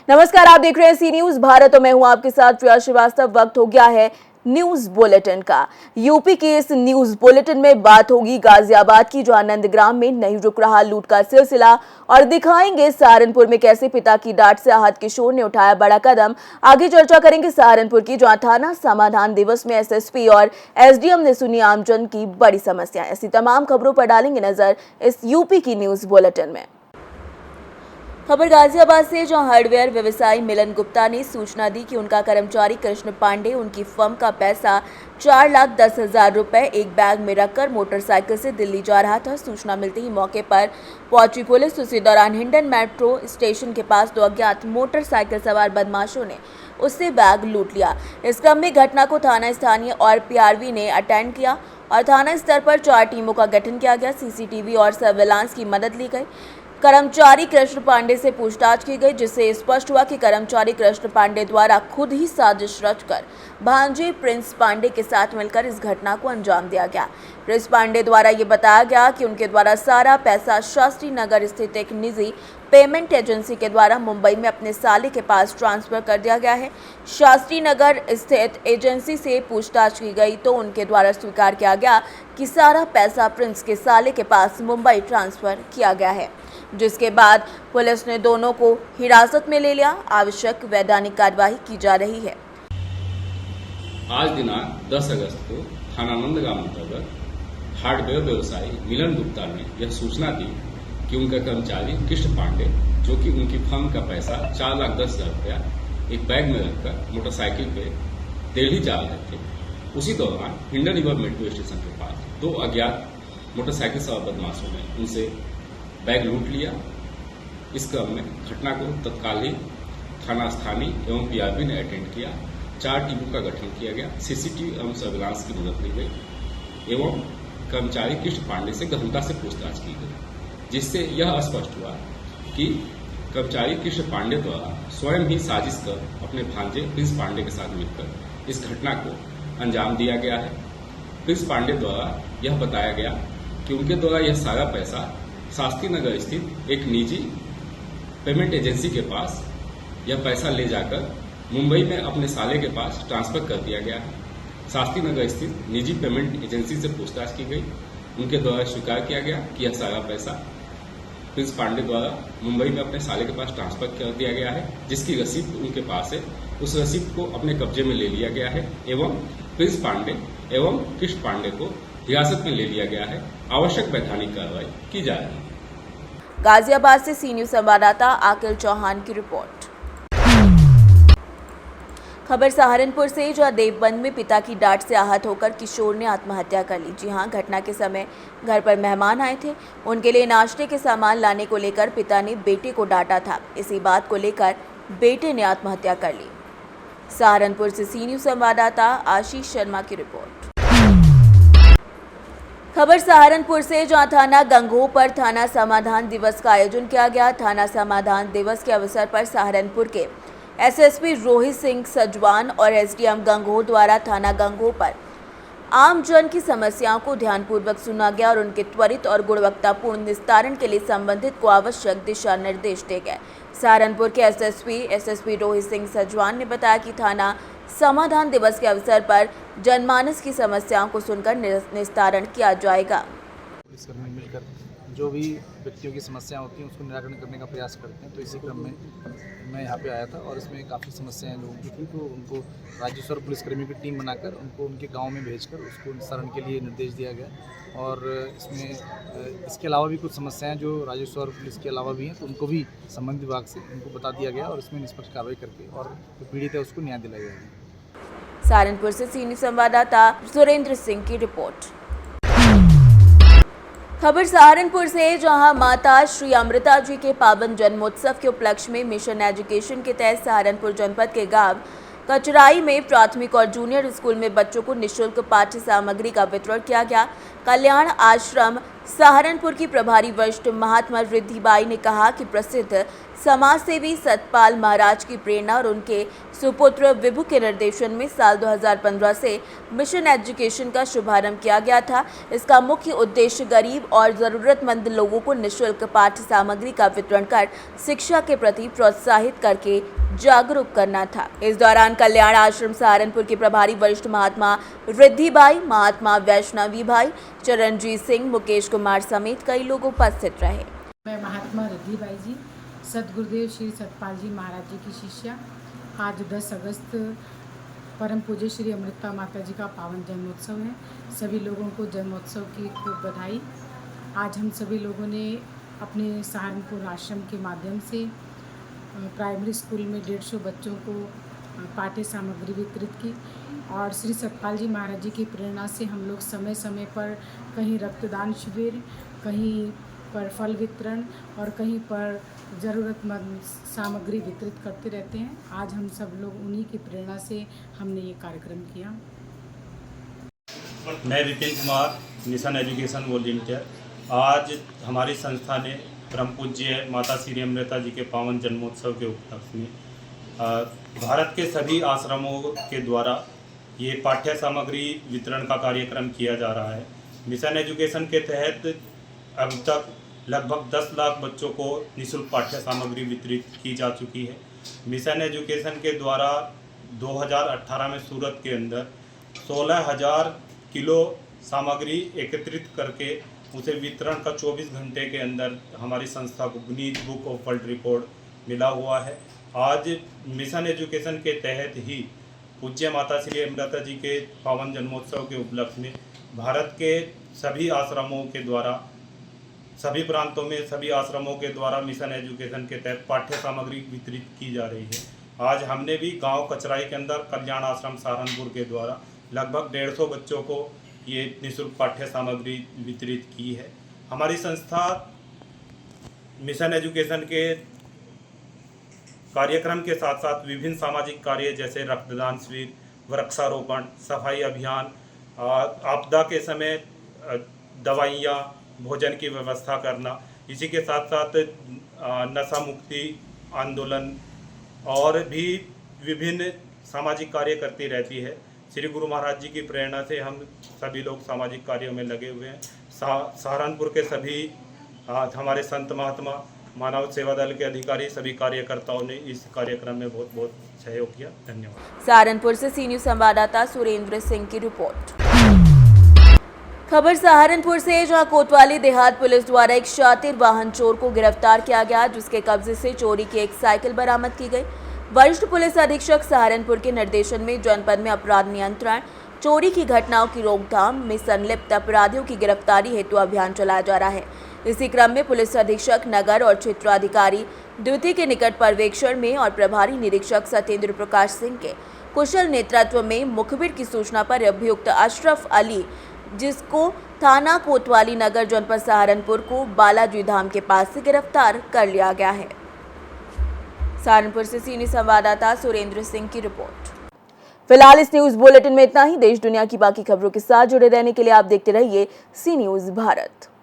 नमस्कार, आप देख रहे हैं सी न्यूज भारत और मैं हूं आपके साथ प्रिया श्रीवास्तव। वक्त हो गया है न्यूज बुलेटिन का। यूपी के इस न्यूज बुलेटिन में बात होगी गाजियाबाद की, जहां नंदग्राम में नहीं रुक रहा लूट का सिलसिला, और दिखाएंगे सहारनपुर में कैसे पिता की डांट से आहत किशोर ने उठाया बड़ा कदम। आगे चर्चा करेंगे सहारनपुर की, जहां थाना समाधान दिवस में एसएसपी और एसडीएम ने सुनी आमजन की बड़ी समस्या। ऐसी तमाम खबरों पर डालेंगे नजर इस यूपी की न्यूज बुलेटिन में। खबर गाजियाबाद से, जहां हार्डवेयर व्यवसायी मिलन गुप्ता ने सूचना दी कि उनका कर्मचारी कृष्ण पांडे उनकी फर्म का पैसा 4,10,000 रुपए एक बैग में रखकर मोटरसाइकिल से दिल्ली जा रहा था। सूचना मिलते ही मौके पर पहुंची पुलिस। उसी दौरान हिंडन मेट्रो स्टेशन के पास दो अज्ञात मोटरसाइकिल सवार बदमाशों ने उससे बैग लूट लिया। इस क्रम में घटना को थाना स्थानीय और पीआरवी ने अटेंड किया और थाना स्तर पर 4 टीमों का गठन किया गया। सीसीटीवी और सर्विलांस की मदद ली गई। कर्मचारी कृष्ण पांडे से पूछताछ की गई, जिससे स्पष्ट हुआ कि कर्मचारी कृष्ण पांडे द्वारा खुद ही साजिश रचकर भांजे प्रिंस पांडे के साथ मिलकर इस घटना को अंजाम दिया गया। प्रिंस पांडे द्वारा ये बताया गया कि उनके द्वारा सारा पैसा शास्त्री नगर स्थित एक निजी पेमेंट एजेंसी के द्वारा मुंबई में अपने साले के पास ट्रांसफर कर दिया गया है। शास्त्री नगर स्थित एजेंसी से पूछताछ की गई तो उनके द्वारा स्वीकार किया गया कि सारा पैसा प्रिंस के साले के पास मुंबई ट्रांसफर किया गया है, जिसके बाद पुलिस ने दोनों को हिरासत में ले लिया। आवश्यक वैधानिक कार्यवाही की जा रही है। आज दिनांक 10 अगस्त को थाना नंदगांव अंतर्गत हार्डवेयर व्यवसायी मिलन गुप्ता ने यह सूचना दी कि उनका कर्मचारी कृष्ण पांडे, जो कि उनकी फर्म का पैसा 4,10,000 रुपया एक बैग में रखकर मोटरसाइकिल पे दिल्ली जा रहे थे। उसी दौरान हिंडन रिवर मेट्रो स्टेशन के पास दो अज्ञात मोटरसाइकिल सवार बदमाशों ने उनसे बैग लूट लिया। इस क्रम में घटना को तत्काल ही थाना स्थानीय एवं पीआरवी ने अटेंड किया। 4 टीमों का गठन किया गया। सीसीटीवी एवं सर्विलांस की मदद ली गई एवं कर्मचारी कृष्ण पांडे से गहनता से पूछताछ की गई, जिससे यह स्पष्ट हुआ कि कर्मचारी कृष्ण पांडे द्वारा स्वयं ही साजिश कर अपने भांजे प्रिंस पांडे के साथ मिलकर इस घटना को अंजाम दिया गया है। प्रिंस पांडे द्वारा यह बताया गया कि उनके द्वारा यह सारा पैसा शास्त्री नगर स्थित एक निजी पेमेंट एजेंसी के पास यह पैसा ले जाकर मुंबई में अपने साले के पास ट्रांसफर कर दिया गया है। शास्त्री नगर स्थित निजी पेमेंट एजेंसी से पूछताछ की गई। उनके द्वारा स्वीकार किया गया कि यह सारा पैसा प्रिंस पांडे द्वारा मुंबई में अपने साले के पास ट्रांसफर कर दिया गया है, जिसकी रसीद उनके पास है। उस रसीद को अपने कब्जे में ले लिया गया है एवं प्रिंस पांडे एवं कृष्ण पांडे को हिरासत में ले लिया गया है। आवश्यक वैधानिक कार्रवाई की जा रही है। गाजियाबाद से सी न्यूज संवाददाता आकिल चौहान की रिपोर्ट। खबर सहारनपुर से, जहां देवबंद में पिता की डांट से आहत होकर किशोर ने आत्महत्या कर ली। जी हां, घटना के समय घर पर मेहमान आए थे। उनके लिए नाश्ते के सामान लाने को लेकर पिता ने बेटे को डांटा था। इसी बात को लेकर बेटे ने आत्महत्या कर ली। सहारनपुर से सी न्यूज संवाददाता आशीष शर्मा की रिपोर्ट। खबर सहारनपुर से, जहां थाना गंगोह पर थाना समाधान दिवस का आयोजन किया गया। थाना समाधान दिवस के अवसर पर सहारनपुर के एसएसपी रोहित सिंह सजवान और एसडीएम गंगोह द्वारा थाना गंगोह पर आम जन की समस्याओं को ध्यानपूर्वक सुना गया और उनके त्वरित और गुणवत्तापूर्ण निस्तारण के लिए संबंधित को आवश्यक दिशा निर्देश दिए गए। सहारनपुर के एसएसपी रोहित सिंह सजवान ने बताया कि थाना समाधान दिवस के अवसर पर जनमानस की समस्याओं को सुनकर निस्तारण किया जाएगा। पुलिसकर्मी मिलकर जो भी व्यक्तियों की समस्याएं होती हैं उसको निराकरण करने का प्रयास करते हैं। तो इसी क्रम में मैं यहाँ पे आया था और इसमें काफ़ी समस्याएं लोगों की थी, तो उनको राज्य स्तर पुलिसकर्मियों की टीम बनाकर उनको उनके गांव में भेजकर उसको निस्तारण के लिए निर्देश दिया गया। और इसमें इसके अलावा भी कुछ समस्याएं जो राज्य स्तर पुलिस के अलावा भी हैं, तो उनको भी संबंधित विभाग से उनको बता दिया गया और इसमें निष्पक्ष कार्रवाई करके और जो पीड़ित है उसको न्याय दिलाया जाएगा। सहारनपुर से सी न्यूज संवाददाता सुरेंद्र सिंह की रिपोर्ट। खबर सहारनपुर से, जहां माता श्री अमृता जी के पावन जन्मोत्सव के उपलक्ष्य में मिशन एजुकेशन के तहत सहारनपुर जनपद के गांव कचराई में प्राथमिक और जूनियर स्कूल में बच्चों को निःशुल्क पाठ्य सामग्री का वितरण किया गया। कल्याण आश्रम सहारनपुर की प्रभारी वरिष्ठ महात्मा रिद्धिबाई ने कहा कि प्रसिद्ध समाज सेवी सतपाल महाराज की प्रेरणा और उनके सुपुत्र विभु के निर्देशन में साल 2015 से मिशन एजुकेशन का शुभारंभ किया गया था। इसका मुख्य उद्देश्य गरीब और ज़रूरतमंद लोगों को निःशुल्क पाठ्य सामग्री का वितरण कर शिक्षा के प्रति प्रोत्साहित करके जागरूक करना था। इस दौरान कल्याण आश्रम सहारनपुर के प्रभारी वरिष्ठ महात्मा रिद्धिबाई, महात्मा वैष्णवी भाई, चरणजीत सिंह, मुकेश कुमार समेत कई लोग उपस्थित रहे। मैं महात्मा रिद्धिबाई जी, सदगुरुदेव श्री सतपाल जी महाराज जी की शिष्या। आज 10 अगस्त परम पूज्य श्री अमृता माता जी का पावन जन्मोत्सव है। सभी लोगों को जन्मोत्सव की खूब बधाई। आज हम सभी लोगों ने अपने सहारनपुर आश्रम के माध्यम से प्राइमरी स्कूल में 150 बच्चों को पाठ्य सामग्री वितरित की और श्री सतपाल जी महाराज जी की प्रेरणा से हम लोग समय समय पर कहीं रक्तदान शिविर, कहीं पर फल वितरण और कहीं पर ज़रूरतमंद सामग्री वितरित करते रहते हैं। आज हम सब लोग उन्हीं की प्रेरणा से हमने ये कार्यक्रम किया। मैं Vipin Kumar, mission education volunteer. आज हमारी संस्था ने परम पूज्य माता श्री अमृता जी के पावन जन्मोत्सव के उपलक्ष्य में भारत के सभी आश्रमों के द्वारा ये पाठ्य सामग्री वितरण का कार्यक्रम किया जा रहा है। मिशन एजुकेशन के तहत अब तक लगभग 10 लाख बच्चों को निःशुल्क पाठ्य सामग्री वितरित की जा चुकी है। मिशन एजुकेशन के द्वारा 2018 में सूरत के अंदर 16,000 किलो सामग्री एकत्रित करके उसे वितरण का 24 घंटे के अंदर हमारी संस्था को Guinness book of world record मिला हुआ है। आज मिशन एजुकेशन के तहत ही पूज्य माता श्री अमृता जी के पावन जन्मोत्सव के उपलक्ष्य में भारत के सभी आश्रमों के द्वारा, सभी प्रांतों में सभी आश्रमों के द्वारा मिशन एजुकेशन के तहत पाठ्य सामग्री वितरित की जा रही है। आज हमने भी गांव कचराई के अंदर कल्याण आश्रम सहारनपुर के द्वारा लगभग 150 बच्चों को ये निःशुल्क पाठ्य सामग्री वितरित की है। हमारी संस्था मिशन एजुकेशन के कार्यक्रम के साथ साथ विभिन्न सामाजिक कार्य जैसे रक्तदान शिविर, वृक्षारोपण, सफाई अभियान, आपदा के समय दवाइयाँ, भोजन की व्यवस्था करना, इसी के साथ साथ नशा मुक्ति आंदोलन और भी विभिन्न सामाजिक कार्य करती रहती है। श्री गुरु महाराज जी की प्रेरणा से हम सभी लोग सामाजिक कार्यों में लगे हुए हैं। सहारनपुर के सभी हमारे संत महात्मा, मानव सेवा दल के अधिकारी, सभी कार्यकर्ताओं ने इस कार्यक्रम में बहुत बहुत सहयोग किया। धन्यवाद। सहारनपुर से सी न्यूज़ संवाददाता सुरेंद्र सिंह की रिपोर्ट। खबर सहारनपुर से, जहां कोतवाली देहात पुलिस द्वारा एक शातिर वाहन चोर को गिरफ्तार किया गया, जिसके कब्जे से चोरी की एक साइकिल बरामद की गई। वरिष्ठ पुलिस अधीक्षक सहारनपुर के निर्देशन में जनपद में अपराध नियंत्रण, चोरी की घटनाओं की रोकथाम में संलिप्त अपराधियों की गिरफ्तारी हेतु अभियान चलाया जा रहा है। इसी क्रम में पुलिस अधीक्षक नगर और क्षेत्राधिकारी द्वितीय के निकट पर्यवेक्षण में और प्रभारी निरीक्षक सत्येंद्र प्रकाश सिंह के कुशल नेतृत्व में मुखबिर की सूचना पर अभियुक्त अशरफ अली, जिसको थाना कोतवाली नगर जनपद सहारनपुर को बालाजी धाम के पास से गिरफ्तार कर लिया गया है। सहारनपुर से सी न्यूज़ संवाददाता सुरेंद्र सिंह की रिपोर्ट। फिलहाल इस न्यूज़ बुलेटिन में इतना ही। देश दुनिया की बाकी खबरों के साथ जुड़े रहने के लिए आप देखते रहिए सी न्यूज़ भारत।